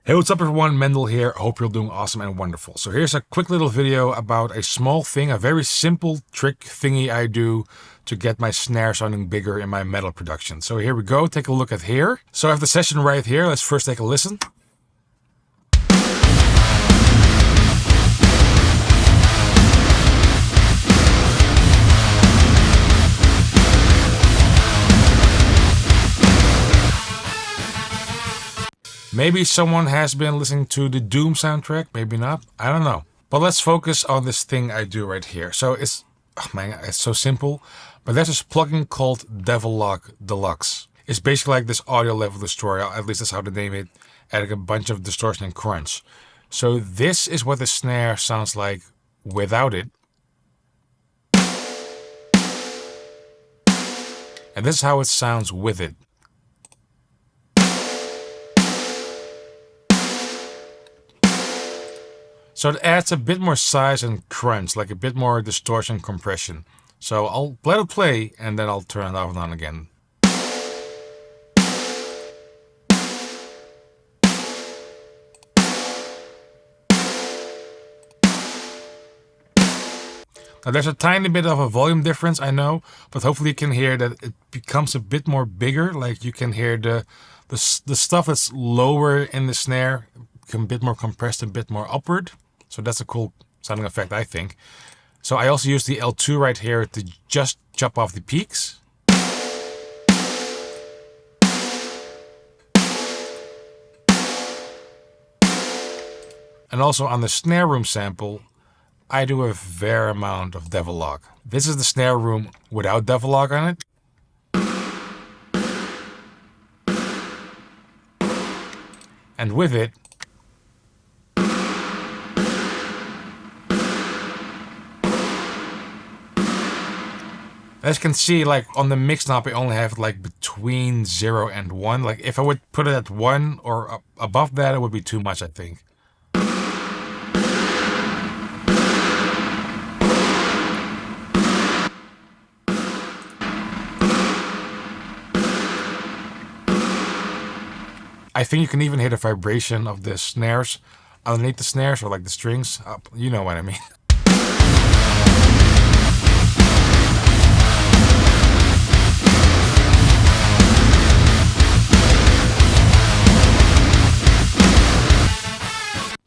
Hey, what's up everyone, Mendel here. I hope you're doing awesome and wonderful. So here's a quick little video about a small thing, a very simple trick thingy I do to get my snare sounding bigger in my metal production. So here we go, take a look at here. So I have the session right here. Let's first take a listen. Maybe someone has been listening to the Doom soundtrack, maybe not, I don't know. But let's focus on this thing I do right here. So it's, oh man, it's so simple. But there's this plugin called Devin Deluxe. It's basically like this audio level destroyer, at least that's how they name it, adding a bunch of distortion and crunch. So this is what the snare sounds like without it. And this is how it sounds with it. So it adds a bit more size and crunch, like a bit more distortion compression. So I'll let it play and then I'll turn it off and on again. Now there's a tiny bit of a volume difference, I know, but hopefully you can hear that it becomes a bit more bigger. Like you can hear the stuff that's lower in the snare become a bit more compressed, a bit more upward. So that's a cool sounding effect, I think. So I also use the L2 right here to just chop off the peaks. And also on the snare room sample, I do a fair amount of Devin. This is the snare room without Devin on it. And with it, as you can see, like on the mix knob, I only have it like between 0 and 1. Like if I would put it at 1 or above that, it would be too much, I think. I think you can even hear the vibration of the snares underneath the snares, or like the strings. You know what I mean.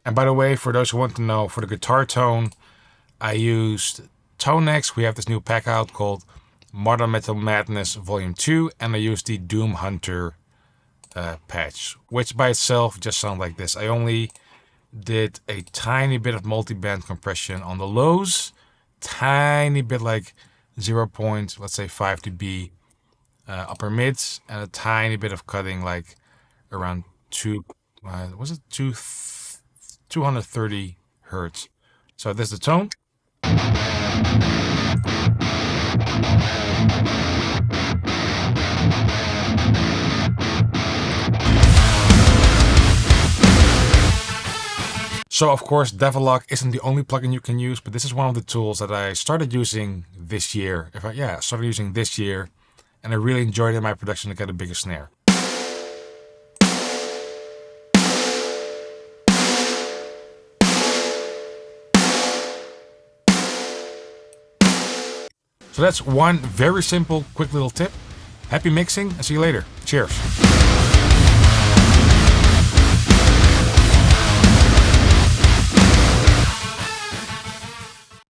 And by the way, for those who want to know, for the guitar tone, I used Tonex. We have this new pack out called Modern Metal Madness Volume 2, and I used the Doom Hunter patch, which by itself just sounds like this. I only did a tiny bit of multi-band compression on the lows, tiny bit like 0.5 dB upper mids, and a tiny bit of cutting like around 230 hertz. So this is the tone. So of course, Devin isn't the only plugin you can use, but this is one of the tools that I started using this year. Started using this year, and I really enjoyed it in my production to get a bigger snare. So that's one very simple, quick little tip. Happy mixing, and see you later. Cheers.